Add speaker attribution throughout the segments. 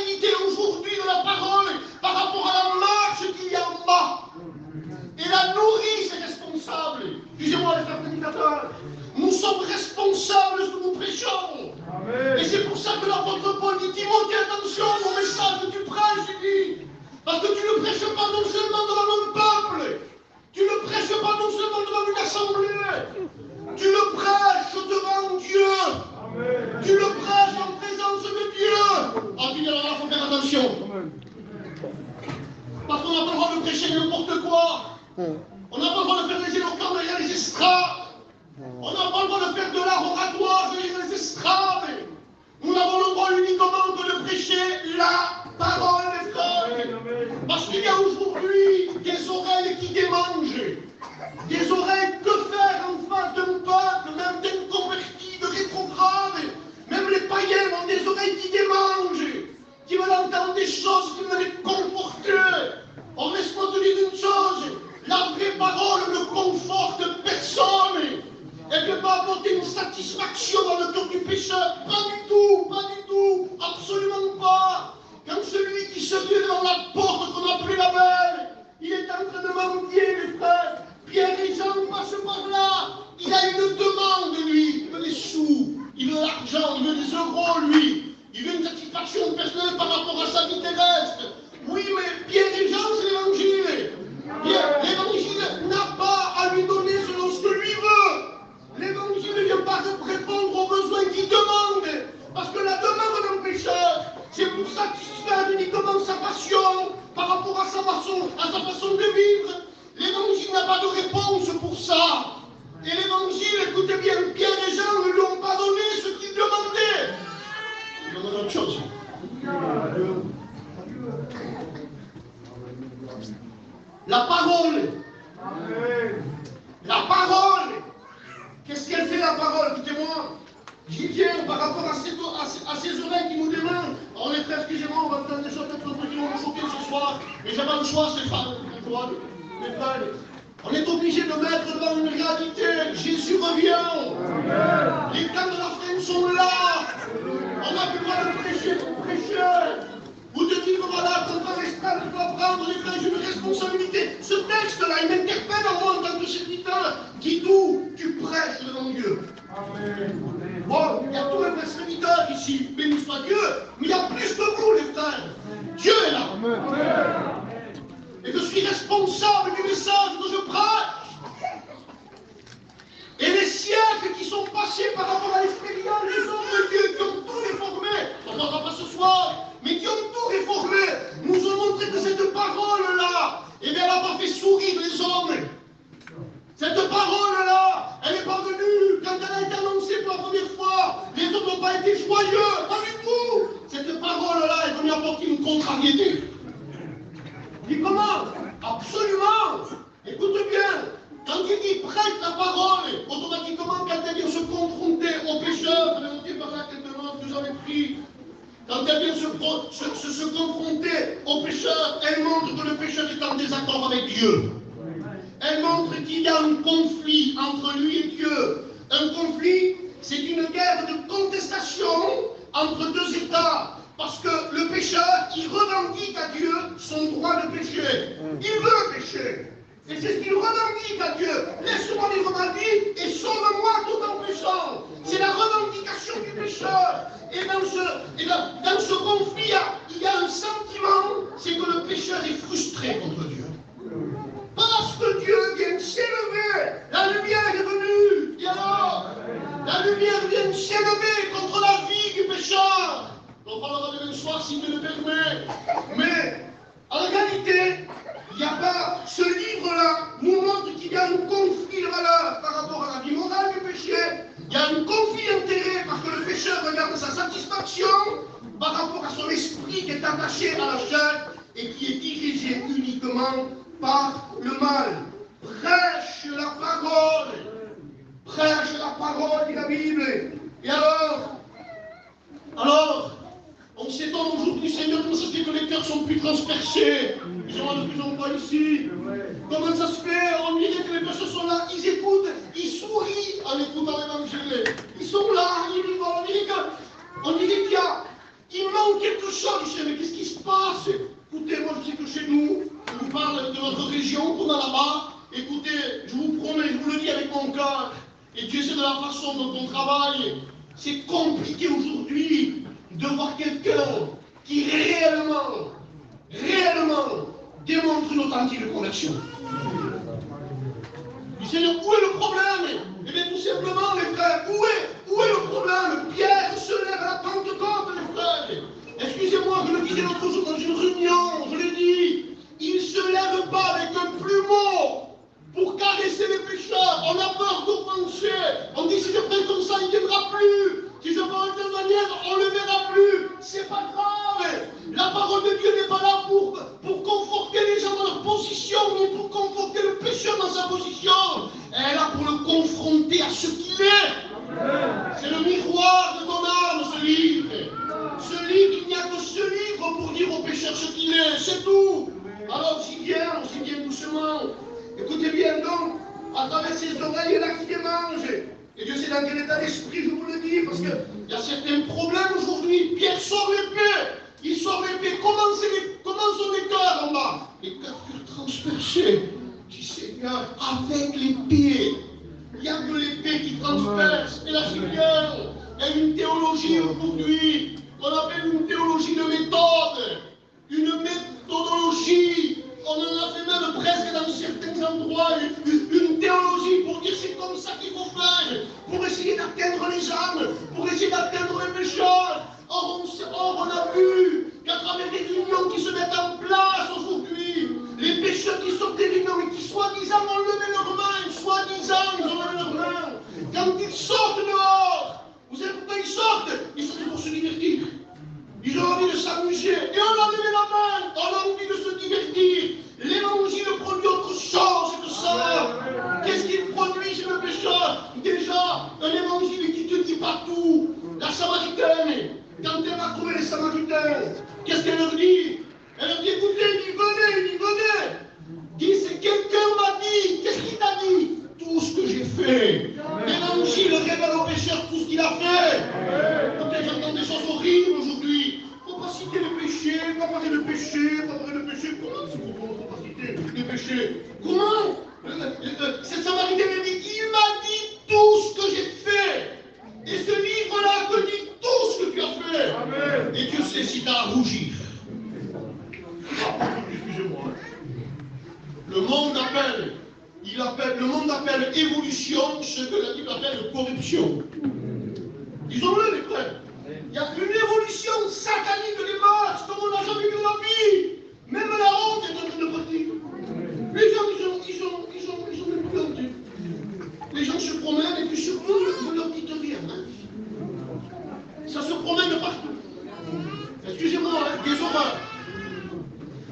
Speaker 1: responsabilité aujourd'hui de la parole par rapport à la marche qu'il y a en bas. Et la nourrice est responsable. Excusez-moi les frères prédicateurs. Nous sommes responsables de ce que nous prêchons. Amen. Et c'est pour ça que l'apôtre Paul dit, Timothée, attention au message que tu prêches, il dit. Parce que tu ne prêches pas non seulement devant un peuple, tu ne prêches pas non seulement devant une assemblée, tu le prêches devant Dieu. Amen. Tu le prêches en présence de Dieu. Ah, tu dis alors là, il faut faire attention. Amen. Parce qu'on n'a pas le droit de prêcher n'importe quoi. On n'a pas le droit de faire des éloquents derrière les estrades. On n'a pas le droit de faire de l'art oratoire derrière les estrades. Nous n'avons le droit uniquement que de prêcher la parole des frères. Parce qu'il y a aujourd'hui des oreilles qui démangent. Des oreilles, que faire en face d'un peuple, même d'inconvertis, de rétrogrades. Même les païens ont des oreilles qui démangent, qui veulent entendre des choses qui veulent les conforter. On laisse-moi te dire une chose, la vraie parole ne conforte personne. Elle ne peut pas apporter une satisfaction dans le cœur du pécheur. Pas du tout, absolument pas. Quand celui qui se met devant la porte qu'on appelait la belle, il est en train de mendier, les frères. Pierre et Jean passent par là. Il a une demande, lui. Il veut des sous, il veut l'argent, il veut des euros, lui. Il veut une satisfaction personnelle par rapport à sa vie terrestre. Oui, mais Pierre et Jean, c'est l'évangile. L'évangile n'a pas à lui donner selon ce que lui veut. L'évangile ne vient pas répondre aux besoins qu'il demande. Parce que la demande d'un pécheur, c'est pour satisfaire uniquement sa passion par rapport à sa façon de vivre. L'évangile n'a pas de réponse pour ça. Et l'évangile, écoutez bien, Pierre et Jean ne lui ont pas donné ce qu'il demandait. Il demande autre chose. La parole. La parole. Qu'est-ce qu'elle fait la parole? Écoutez-moi. J'y viens par rapport à ces oreilles qui nous demandent. Alors les frères, excusez-moi, on va faire des choses peut-être un peu qui vont nous choquer ce soir. Mais j'ai pas le choix, c'est ça. Mes frères. On est obligé de mettre devant une réalité. Jésus revient. Amen. Les temps de la fin sont là. On n'a plus le droit de prêcher pour prêcher. Vous te dites, voilà, quand on l'estrade, je dois prendre les frères, j'ai une responsabilité. Ce texte-là, il m'interpelle en moi en tant que serviteur. Dis tout, tu prêches devant Dieu. Amen. Bon, il y a tous les frères serviteurs ici, béni soit Dieu, mais il y a plus que vous, les frères. Dieu est là. Amen. Et je suis responsable du message que je prêche. Et les siècles qui sont passés par rapport à l'expérience des hommes de Dieu qui ont tout réformé, on n'en va pas ce soir, mais qui ont tout réformé, nous ont montré que cette parole-là, eh bien, elle n'a pas fait sourire les hommes. Cette parole-là, elle n'est pas venue, quand elle a été annoncée pour la première fois, les hommes n'ont pas été joyeux, pas du tout. Cette parole-là est venue apporter une contrariété. Dis comment? Absolument. Écoute bien. Quand il dit prête la parole, automatiquement, quand elle vient se confronter aux pécheurs, vous avez par là quelques notes que vous avez pris. Quand elle vient se confronter aux pécheurs, elle montre que le pécheur est en désaccord avec Dieu. Elle montre qu'il y a un conflit entre lui et Dieu. Un conflit, c'est une guerre de contestation entre deux États. Parce que le pécheur, il revendique à Dieu son droit de pécher. Il veut pécher. Et c'est ce qu'il revendique à Dieu. Laisse-moi vivre ma vie et sauve-moi tout en péchant. C'est la revendication du pécheur. Et dans ce conflit, il y a un sentiment, c'est que le pécheur est frustré contre Dieu. Parce que Dieu vient s'élever. La lumière est venue. Et alors, la lumière vient s'élever contre la vie du pécheur. On parlera demain soir si Dieu le permet. Mais en réalité, il n'y a pas. Ce livre-là nous montre qu'il y a un conflit de valeurs par rapport à la vie morale du péché. Il y a un conflit d'intérêt parce que le pécheur regarde sa satisfaction par rapport à son esprit qui est attaché à la chair et qui est dirigé uniquement par le mal. Prêche la parole. Prêche la parole, dit la Bible. Et alors, on s'étonne aujourd'hui, Seigneur, comment ça se fait que les cœurs sont plus transpercés. Ils sont de plus en plus ici. Comment ça se fait? On dirait que les personnes sont là, ils écoutent, ils sourient en écoutant l'évangile. Ils sont là, ils rigolent. On dirait qu'il y a Il manque quelque chose. Je dis, mais qu'est-ce qui se passe? Écoutez, moi je sais que chez nous, je vous parle de notre région, qu'on a là-bas. Écoutez, je vous promets, je vous le dis avec mon cœur, et Dieu sait de la façon dont on travaille. C'est compliqué aujourd'hui de voir quelqu'un qui réellement démontre une authentique conversion. Du Seigneur, où est le problème? Eh bien, tout simplement, les frères, où est le problème? Pierre se lève à la Pentecôte, les frères. Excusez-moi, je le disais l'autre jour dans une réunion, je l'ai dit, il ne se lève pas avec un plumeau pour caresser les pécheurs. On a peur d'offenser. On dit, si je fais comme ça, il ne viendra plus. Si je parle de manière, on ne le verra plus. C'est pas grave. La parole de Dieu n'est pas là pour conforter les gens dans leur position, mais pour conforter le pécheur dans sa position. Elle est là pour le confronter à ce qu'il est. C'est le miroir de ton âme, ce livre. Ce livre, il n'y a que ce livre pour dire au pécheur ce qu'il est. C'est tout. Alors, aussi bien doucement. Écoutez bien donc, à travers ses oreilles, il y en a qui démangent. Et Dieu sait dans quel état d'esprit, je vous le dis, parce qu'il y a certains problèmes aujourd'hui. Pierre sort l'épée. Il sort l'épée. Comment sont les cœurs en bas? Les cœurs transpercés. Dis Seigneur, avec l'épée. Il n'y a que l'épée qui transperce. Et là, c'est bien. Il y a une théologie aujourd'hui qu'on appelle une théologie de méthode. Une méthodologie. On en a fait même presque dans certains endroits une théologie pour dire c'est comme ça qu'il faut faire, pour essayer d'atteindre les âmes, pour essayer d'atteindre les pécheurs. Or, on a vu qu'à travers les réunions qui se mettent en place aujourd'hui, les pécheurs qui sortent des réunions et qui soi-disant ont levé leurs mains, soi-disant ils ont levé leurs mains, quand ils sortent dehors, vous savez pourquoi ils sortent? Ils sortent pour se divertir. Ils ont envie de s'amuser. Et on a levé la main. On a envie de se divertir. L'évangile produit autre chose que ça. Qu'est-ce qu'il produit chez le pécheur? Déjà, un évangile qui te dit pas tout. La Samaritaine, quand elle a trouvé les Samaritains, qu'est-ce qu'elle leur dit? Elle leur dit, écoutez, il dit, venez. Dit, c'est quelqu'un m'a dit. Qu'est-ce qu'il t'a dit? Tout ce que j'ai fait. L'évangile révèle au pécheur tout ce qu'il a fait. Peut-être j'entends des choses horribles aujourd'hui. Il ne faut pas citer le péché, pas parler de péché, pas parler de péché. Comment c'est qu'on ne faut pas citer le péché? Comment? Cette Samaritaine elle dit, il m'a dit tout ce que j'ai fait. Et ce livre-là te dit tout ce que tu as fait. Amen. Et Dieu sait si tu as à rougir. Excusez-moi. Le monde appelle évolution ce que la Bible appelle corruption. Disons-le, les frères. Il y a une évolution satanique des mœurs comme on n'a jamais vu dans la vie. Même la honte est en train de partir. Les gens, ils sont même plus hontés. Les gens se promènent et puis surtout, vous leur dites rien. Ça se promène partout. Excusez-moi, des horreurs.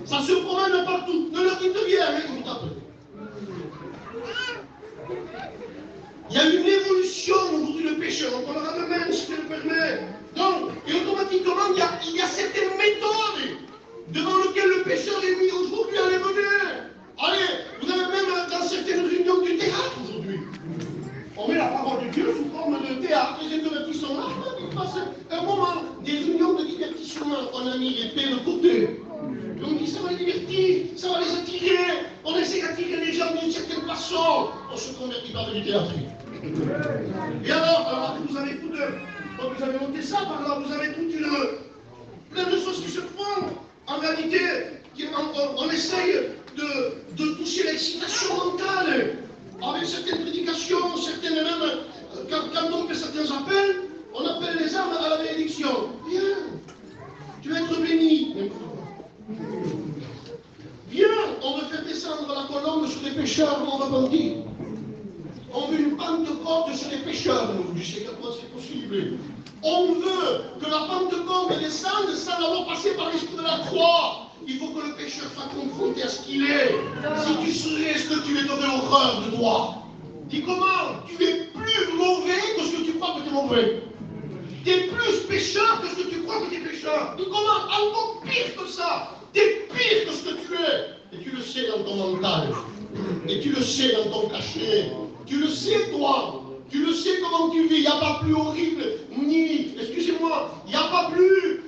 Speaker 1: Ça se promène partout. Ne leur dites rien, mais vous tapez. Il y a une évolution aujourd'hui de pécheur. On parlera demain, si Dieu le permet. Donc, et automatiquement, il y a certaines méthodes devant lesquelles le pécheur est mis aujourd'hui. Allez, venez. Allez, vous avez même dans certaines réunions du théâtre aujourd'hui. On met la parole de Dieu sous forme de théâtre. Les introvertis sont là. Il passe un moment des réunions de divertissement. On a mis l'épée de côté. On dit ça va les divertir, ça va les attirer. On essaie d'attirer les gens d'une certaine façon. On se convertit par du théâtre. Et alors vous avez tout vous avez monté ça par là, vous avez toute plein de choses qui se font. En réalité, on essaye de toucher l'excitation mentale avec certaines prédications, certaines même, quand on fait certains appels, on appelle les âmes à la bénédiction. Viens, tu vas être béni. Viens, on veut faire descendre la colombe sur les pécheurs non repentis. On veut une Pentecôte sur les pécheurs. Je sais comment c'est possible. On veut que la Pentecôte descende sans avoir passé par l'esprit de la croix. Il faut que le pécheur soit confronté à ce qu'il est. Si tu serais ce que tu es, tu aurais horreur de toi. Dis comment? Tu es plus mauvais que ce que tu crois que tu es mauvais. Tu es plus pécheur que ce que tu crois que tu es pécheur. Dis comment? Encore pire que ça. Tu es pire que ce que tu es. Et tu le sais dans ton mental. Et tu le sais dans ton cachet. Tu le sais, toi. Tu le sais comment tu vis. Il n'y a pas plus horrible, ni, excusez-moi, il n'y a pas plus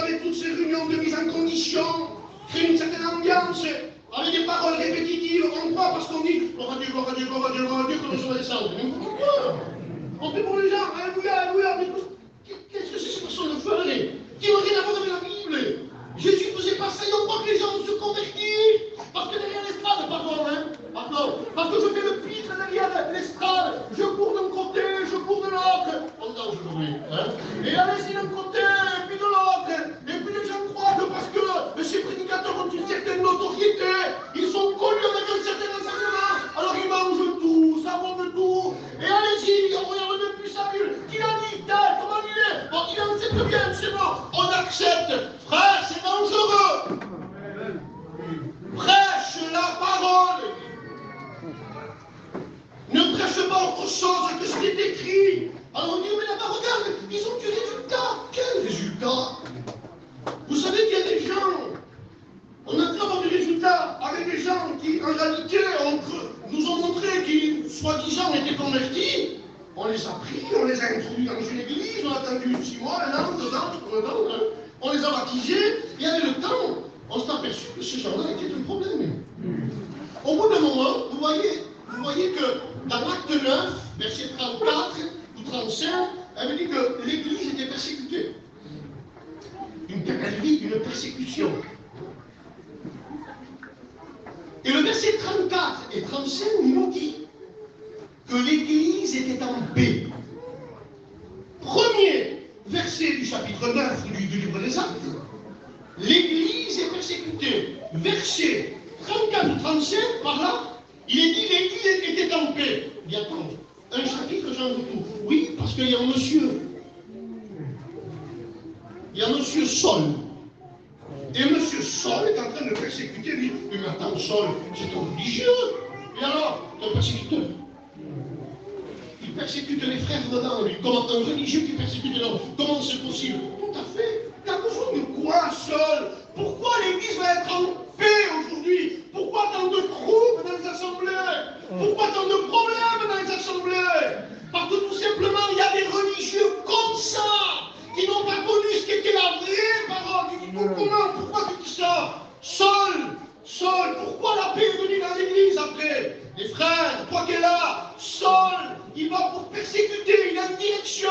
Speaker 1: savez, toutes ces réunions de mise en condition créent une certaine ambiance, avec des paroles répétitives. On croit parce qu'on dit gloire à Dieu, gloire à Dieu, gloire à Dieu, gloire à Dieu, que nous sommes descendus. Mais pourquoi? On fait pour les gens, alléluia, alléluia. Mais qu'est-ce que ces personnes feraient qui n'ont rien à voir avec la Bible? Jésus ne faisait pas ça, et on croit que les gens se convertissent. Parce que derrière l'estrade, pardon, parce que je fais le pitre derrière l'estrade, je cours d'un côté, je cours de l'autre. On danse aujourd'hui, hein? Et allez-y d'un côté, et puis de l'autre. Et puis les gens croient que parce que ces prédicateurs ont une certaine notoriété, ils sont connus avec un certain enseignement, alors ils mangent tout, savonnent tout. Et allez-y, on regarde même plus sa Bible. Qui a dit tel, comment il est? Bon, il accepte bien, c'est bon, on accepte. Frère, c'est dangereux. Prêche la parole. Ne prêche pas autre chose que ce qui est écrit. Alors on dit, mais là-bas, regarde, ils ont du résultat. Quel résultat? Vous savez qu'il y a des gens, on a pu avoir du résultat avec des gens qui, en réalité, nous ont montré qu'ils, soi-disant, étaient convertis. On les a pris, on les a introduits dans une église, on a attendu 6 mois, 1 an, 2 ans, 3 ans, hein. On les a baptisés, et avec le temps, on s'est aperçu que ces gens-là étaient un problème. Au bout d'un moment, vous voyez que dans l'acte 9, verset 34 ou 35, elle dit que l'Église était persécutée. Elle vit une persécution. Et le verset 34 et 35 nous dit que l'Église était en paix. Premier verset du chapitre 9 du livre des Actes. L'Église est persécutée. Verset 34 ou 35, par là, il est dit l'Église était en paix. Il y a un chapitre change tout. Oui, parce qu'il y a un monsieur. Il y a un monsieur Saul. Et monsieur Saul est en train de persécuter lui. Mais attends, Saul, c'est un religieux. Et alors, un persécuteur. Il persécute les frères dedans, lui. Comment un religieux qui persécute les autres? Comment c'est possible? Tout à fait. Tu as besoin de quoi, Saul? Pourquoi l'Église va être en paix aujourd'hui? Pourquoi tant de troubles dans les assemblées? Pourquoi tant de problèmes dans les assemblées? Parce que tout simplement, il y a des religieux comme ça, qui n'ont pas connu ce qu'était la vraie parole. Tu dis, comment? Pourquoi tu dis ça? Saul, pourquoi la paix est venue dans l'Église après? Les frères, toi qui es là, Saul, il va pour persécuter, il a une direction,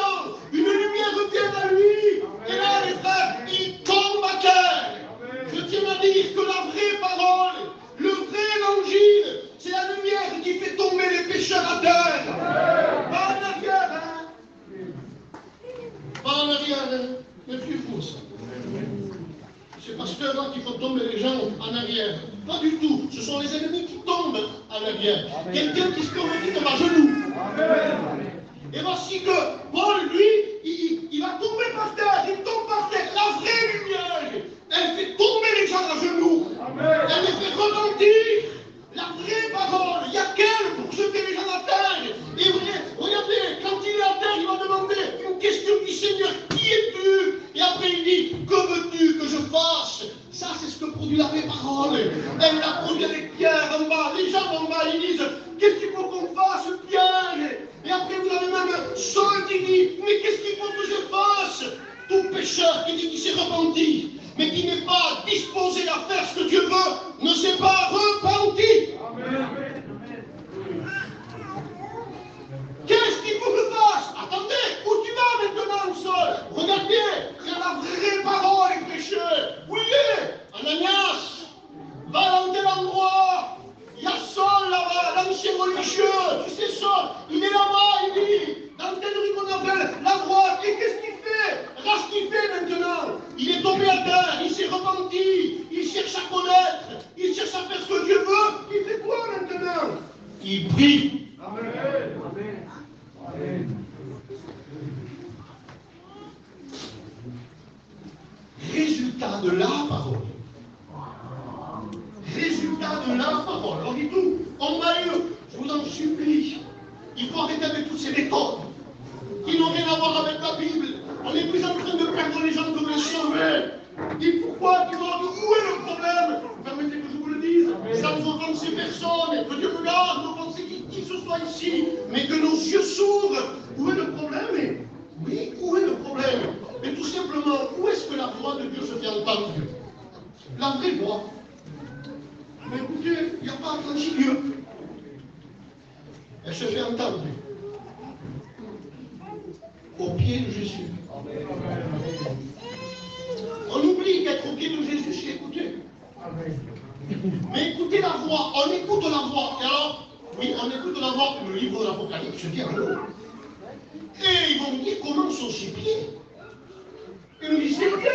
Speaker 1: une lumière vient à lui. Et là, les frères, il tombe à terre. Je tiens à dire que la vraie parole, le vrai évangile, c'est la lumière qui fait tomber les pécheurs à terre. Pas en arrière, hein? Pas en arrière, hein? Méfiez-vous, ça. C'est parce que là qu'il faut tomber les gens en arrière. Pas du tout. Ce sont les ennemis qui tombent en arrière. Quelqu'un qui se convertit tombe à genoux. Et voici que Paul, lui, il va tomber par terre. Il tombe par terre. La vraie lumière, elle fait tomber les gens à genoux. Elle les fait repentir. La vraie parole, il y a qu'elle pour jeter les gens à terre. Et regardez, quand il est à terre, il va demander une question du Seigneur, qui es-tu? Et après il dit, que veux-tu que je fasse? Ça c'est ce que produit la vraie parole. Elle l'a produit avec Pierre en bas. Les gens en bas, ils disent, qu'est-ce qu'il faut qu'on fasse, Pierre? Et après vous avez même Saul qui dit, mais qu'est-ce qu'il faut que je fasse? Tout pécheur qui dit qu'il s'est repenti, mais qui n'est pas disposé à faire ce que Dieu veut, ne s'est pas repenti. Amen. Qu'est-ce qu'il faut que je fasse? Attendez, où tu vas maintenant, Saul? Regardez, car la vraie parole est prêchée. Où il est? Ananias, va dans tel endroit. Il y a Saul là-bas, l'ancien religieux. Tu sais, Saul, il est là-bas, il dit, dans telle rue qu'on appelle la droite. Et qu'est-ce qu'il fait? Regarde ce qu'il fait maintenant. Il est tombé à terre, il s'est repenti, il cherche à connaître, il cherche à faire ce que Dieu veut. Il fait quoi maintenant? Il prie. Amen. Amen. Amen. Résultat de la parole. Résultat de la parole. On dit tout. On va lire. Je vous en supplie. Il faut arrêter avec toutes ces méthodes qui n'ont rien à voir avec la Bible. On est plus en train de perdre les gens que de les sauver. Et pourquoi tu vois où est le problème? Permettez que je vous le dise, sans offenser personne, que Dieu me garde d'offenser qui que ce soit ici, mais que nos yeux s'ouvrent. Où est le problème? Oui, où est le problème? Mais tout simplement, où est-ce que la voix de Dieu se fait entendre. La vraie voix. Mais écoutez, il n'y a pas 36 lieux. Elle se fait entendre. Au pied de Jésus. On oublie qu'être au pied de Jésus, c'est écouter. Mais écoutez la voix, on écoute la voix. Et alors, oui, on écoute la voix, le livre de l'Apocalypse dit en haut. Et ils vont me dire comment sont ses pieds. Et nous disent, c'est bien,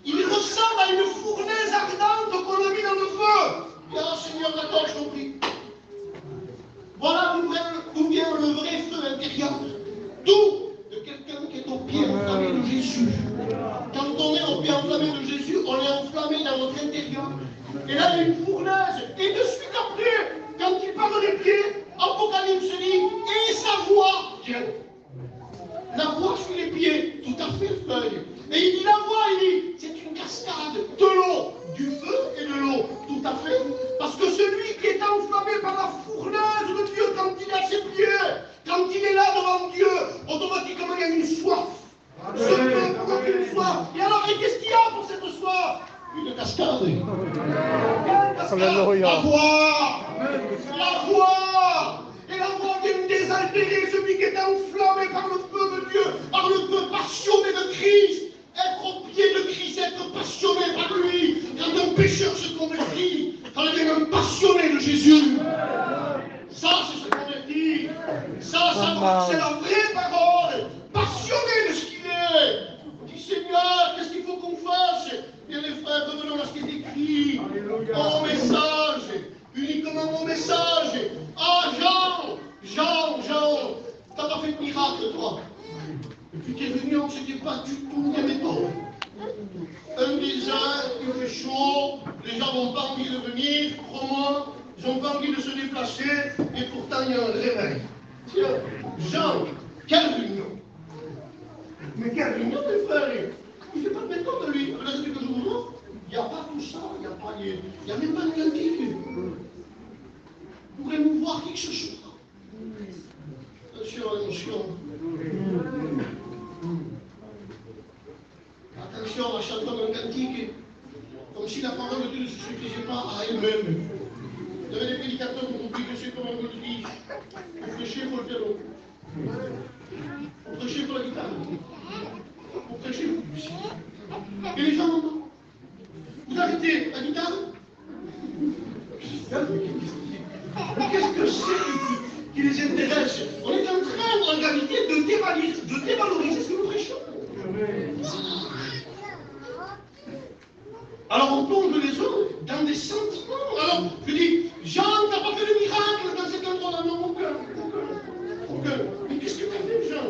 Speaker 1: il ressemble à une fournaise ardente qu'on a mis dans le feu. Et alors, Seigneur, d'accord, je compris. Voilà d'où vient le vrai feu intérieur. D'où de quelqu'un qui est au pied enflammé de Jésus. Quand on est au pied enflammé de Jésus, on est enflammé dans notre intérieur. Et là, il y a une fournaise. Et de suite après, quand il parle des pieds, Apocalypse dit, et sa voix, tiens, la voix suit les pieds, tout à fait feuille. Et il dit la voix, il dit, c'est une cascade de l'eau, du feu et de l'eau, tout à fait. Parce que celui qui est enflammé par la fournaise de Dieu, quand il est à ses pieds, quand il est là devant Dieu, automatiquement il y a une soif. Ce feu provoque une soif. Et alors, qu'est-ce qu'il y a pour cette soif? Une cascade. La voix. La voix. Et la voix vient désaltérer celui qui est enflammé par le feu de Dieu, par le feu passionné de Christ. Être au pied de Christ, être passionné par lui. Quand un pécheur se convertit, quand il devient un passionné de Jésus, ça c'est se convertir. Ça c'est la vraie parole. Passionné de ce qu'il est. Dis Seigneur, qu'est-ce qu'il faut qu'on fasse? Bien les frères, revenons à ce qui est écrit. Mon message, uniquement mon message. Ah Jean, t'as pas fait de miracle toi. Et puis t'es venu, on ne s'était pas du tout des méthodes. Un désert, il fait chaud, les gens n'ont pas envie de venir, crois-moi, ils n'ont pas envie de se déplacer, et pourtant il y a un réveil. Tiens, Jean, quelle réunion? Mais quelle réunion, mes frères? Il ne fait pas de méthode de lui. Vous avez que je vous montre? Il n'y a pas tout ça, il n'y a même pas de quantité. Vous pourrez nous voir quelque chose. Attention. Attention à chaque homme un cantique, comme si la parole de Dieu ne se suffisait pas à elle-même. Vous avez des prédicateurs qui ont dit que c'est comme un melodie. Vous prêchez pour le piano. Vous prêchez pour la guitare. Vous prêchez pour la musique. Et les gens n'entendent. Vous arrêtez la guitare. Mais qu'est-ce que c'est qui les intéresse? On est en train, en réalité, de dévaloriser ce que nous prêchons. Alors on plonge les autres dans des sentiments. Alors je dis, Jean, t'as pas fait de miracle dans cet endroit-là? Non, aucun. Mais qu'est-ce que t'as fait, Jean?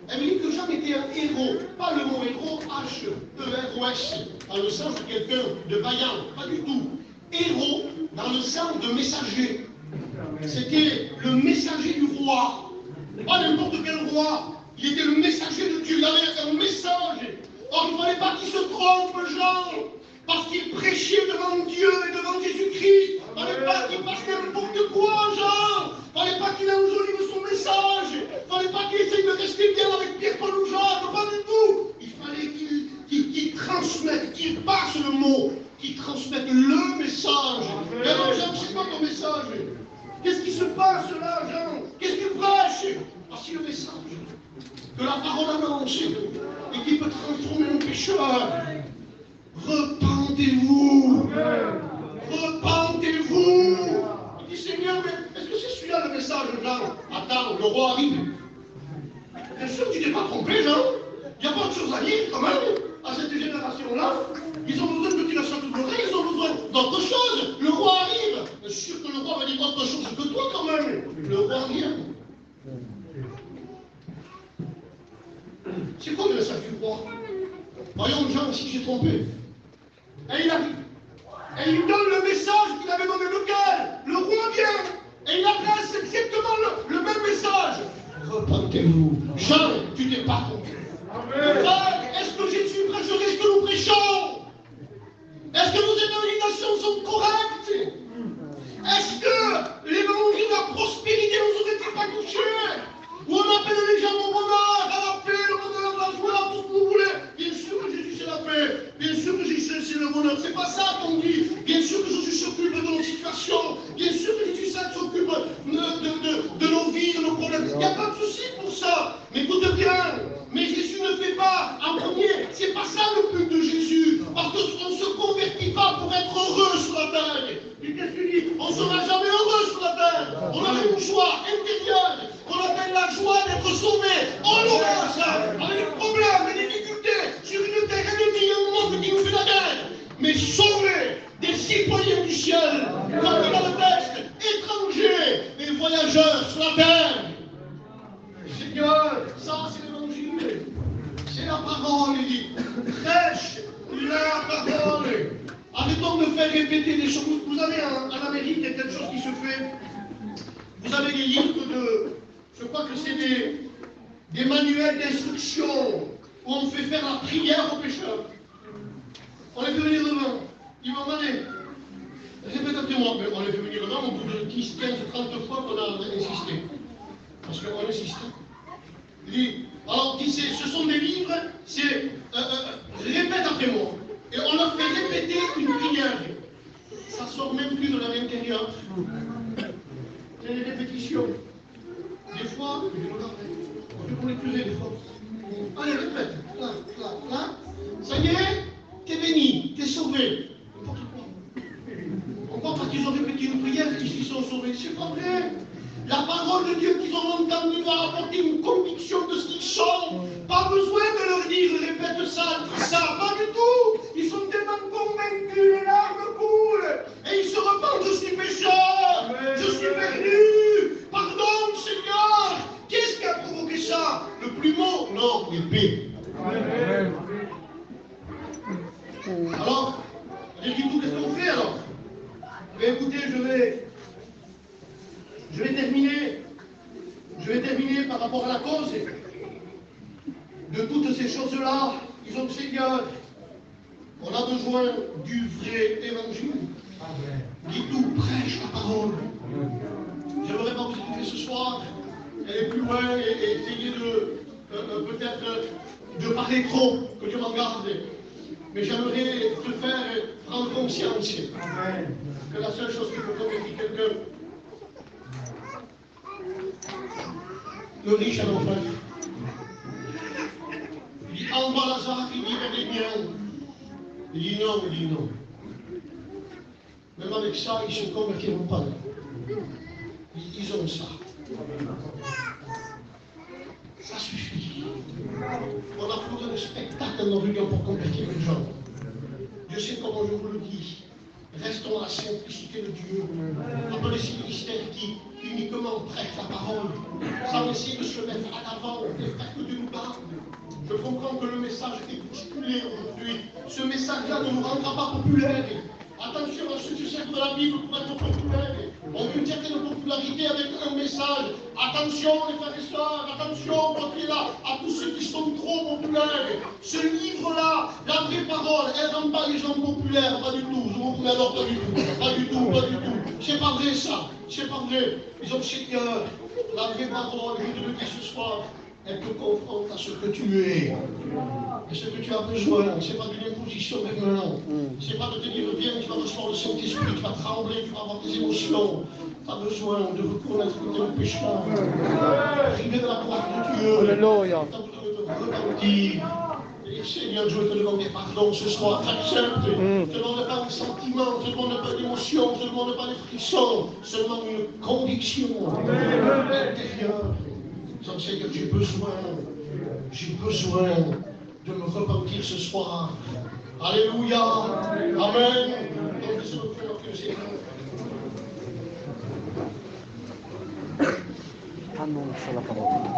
Speaker 1: Elle me dit que Jean était un héros. Pas le mot héros, H-E-R-O-S, dans le sens de quelqu'un de vaillant. Pas du tout. Héros dans le sens de messager. C'était le messager du roi. Pas n'importe quel roi. Il était le messager de Dieu. Il avait un message. Or, il ne fallait pas qu'il se trompe, Jean. Parce qu'il prêchait devant Dieu et devant Jésus-Christ. Il ne fallait pas qu'il fasse n'importe quoi, Jean. Il ne fallait pas qu'il enjolive son message. Il ne fallait pas qu'il essaye de rester bien avec Pierre, Paul ou Jacques. Pas du tout. Il fallait qu'il transmette, qu'il passe le mot, qu'il transmette le message. Et alors, Jean, c'est quoi ton message? Qu'est-ce qui se passe là, Jean? Qu'est-ce qu'il prêche? Voici le message que la parole annonce et qui peut transformer un pécheur. Repentez-vous. Repentez-vous. Il dit, Seigneur, mais est-ce que c'est celui-là le message, Jean? Attends, le roi arrive. Bien sûr, tu t'es pas trompé, Jean. Il n'y a pas de chose à dire, quand même, à cette génération-là. Ils ont besoin que tu la sortes de l'oreille, ils ont besoin d'autre chose. Le roi arrive. Je suis sûr que le roi va dire autre chose que toi, quand même. Le roi vient. C'est quoi le message du roi? Voyons, Jean, si j'ai trompé. Et il arrive. Et il donne le message qu'il avait donné lequel? Le roi vient. Et il adresse exactement le même message. Repentez-vous. Jean, tu n'es pas trompé. Est-ce que Jésus prêcherait ce que nous prêchons? Est-ce que nos évangélisations sont correctes? Est-ce que l'évangile de la prospérité ne nous aurait-il pas touchés? Où on appelle les gens au bonheur, à la paix, le bonheur, la joie, tout ce que vous voulez. Bien sûr que Jésus c'est la Seigneur. C'est pas ça qu'on dit. Bien sûr que Jésus s'occupe de nos situations. Bien sûr que Jésus s'occupe de nos vies, de nos problèmes. Il n'y a pas de souci pour ça. Mais écoute bien. Mais Jésus ne fait pas en premier. C'est pas ça le but de Jésus. Parce qu'on ne se convertit pas pour être heureux sur la terre. Et qu'est-ce que tu dis? On ne sera jamais heureux sur la terre. On a une joie intérieure qu'on appelle la joie d'être sauvé. On aura ça. Avec des problèmes, des difficultés, sur une terre ennemie, un monde qui nous fait la guerre. Mais sauvé, des citoyens du ciel, comme dans le texte, étrangers et voyageurs sur la terre. Seigneur, ça c'est l'évangile. C'est la parole, il dit. Prêche la parole. Arrêtons de faire répéter des choses. Vous avez en Amérique, il y a quelque chose qui se fait. Vous avez des livres de. Je crois que c'est des manuels d'instruction où on fait faire la prière aux pécheurs. On les fait venir devant. Ils vont demander. Répète après moi, mais on les fait venir devant au bout de 10, 15, 30 fois qu'on a insisté. Parce qu'on insiste. Il dit, alors ce sont des livres, c'est répète après moi. Et on leur fait répéter une prière. Ça sort même plus de l'intérieur. C'est des répétitions. Des fois, on peut l'écouter des fois. Allez, répète. Là, là, là. Ça y est, t'es béni, t'es sauvé. On croit parce qu'ils ont répété une prière qu'ils sont sauvés. C'est pas vrai. La parole de Dieu qu'ils ont entendue va apporter une conviction de ce qu'ils sont. Pas besoin de leur dire répète ça, dis ça. Pas du tout. Ils sont tellement convaincus, les larmes coulent. Et ils se repentent, je suis pécheur. Je suis perdu. Pardon, Seigneur. Qu'est-ce qui a provoqué ça? Le plumeau? Non, l'épée. Alors, j'ai dit tout, qu'est-ce qu'on fait alors? Mais écoutez, je vais terminer par rapport à la cause de toutes ces choses-là. Ils ont dit, Seigneur, on a besoin du vrai évangile. Dis tout, prêche la parole. Je n'aimerais pas vous écouter ce soir, aller plus loin et essayer de peut-être de parler trop, que Dieu m'en garde. Mais j'aimerais te faire prendre conscience que la seule chose qu'il faut convertir quelqu'un, le riche à l'enfer. Il dit, envoie Lazare, il dit, vers les miens. Il dit non. Même avec ça, ils se convertiront pas. Ils ont ça. Ça suffit. On a fait de spectacle dans nos réunions pour convertir les gens. Je sais comment je vous le dis. Restons à la simplicité de Dieu. Appelez ces ministères qui uniquement prêchent la parole, sans essayer de se mettre à l'avant, de faire que Dieu nous parle. Je comprends que le message est bousculé aujourd'hui. Ce message-là ne nous rendra pas populaires. Attention à ceux qui servent de la Bible pour être populaires. On veut une certaine popularité avec un message. Attention les frères et sœurs, attention quand il est là, à tous ceux qui sont trop populaires. Ce livre-là, la vraie parole, elle ne rend pas les gens populaires, pas du tout. Je vous promets alors, pas du tout. Pas du tout. C'est pas vrai ça. C'est pas vrai. Ils ont Seigneur, la vraie parole, je te le dis ce soir, elle te confronte à ce que tu es. Et ce que tu as besoin, ce n'est pas d'une imposition maintenant. Ce n'est pas de te dire, viens, tu vas recevoir le Saint-Esprit, tu vas trembler, tu vas avoir des émotions. Tu as besoin de reconnaître que tu es un pécheur. Arriver de la gloire de Dieu.
Speaker 2: Alléluia.
Speaker 1: Tu as besoin de te repentir. Et Seigneur, je veux te demander pardon ce soir. J'accepte. Je ne te demande pas un sentiment, je ne te demande pas d'émotion, je ne te demande pas des frissons. Seulement une conviction intérieure. Seigneur, j'ai besoin de me repentir ce soir. Alléluia. Amen.
Speaker 2: Annonce la parole.